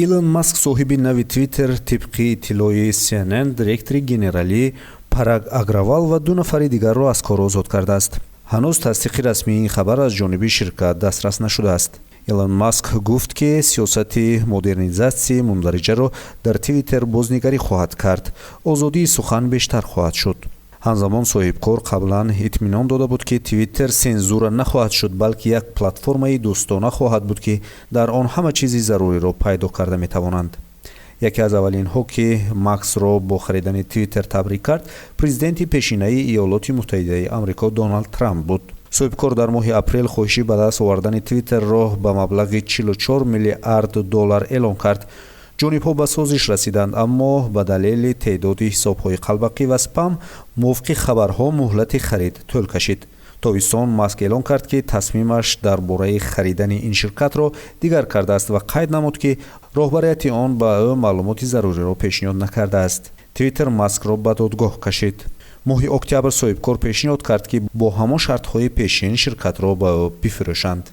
Илон Маск соҳиби нави Twitter тибқи иттилои CNN директори генералии Параг Агравал ва 2 нафари дигарро аз кор озод кардааст. ҳанӯз тасдиқи расмии ин хабар аз ҷониби ширкат дастрас нашудааст. Илон Маск гуфт ки сиёсати модернизатсияи мундариҷаро дар Twitter бознигарӣ хоҳад кард, озодии сухан бештар хоҳад шуд. ҳамзамон соҳибкор қаблан итминон дода буд ки Twitter сензура нахоҳад шуд, балки як платформаи дӯстона хоҳад буд ки дар он ҳама чизи заруриро пайдо карда метавонанд. яке аз аввалинҳо ки Максро бо харидани Twitter табрик кард, президенти пешинаи Иёлоти Муттаҳидаи Амрико Доналд Трамп буд. соҳибкор дар моҳи апрел хоҳиши ба даст овардани Twitterро ба маблағи $44 миллиард эълон кард. ҷонибҳо ба созиш расиданд, аммо ба далели теъдоди ҳисобҳои қалбақӣ ва спам мувофиқи хабарҳо муҳлати харид тӯл кашид. тобистон Маск эълон кард ки тасмимаш дар бораи харидани ин ширкатро дигар кардааст ва қайд намуд ки роҳбарияти он ба ӯ маълумоти заруриро пешниҳод накардааст. Twitter Маскро ба додгоҳ кашид. моҳи октябр соҳибкор пешниҳод кард ки бо ҳамон шартҳои пешин ширкатро ба ӯ бифурӯшанд.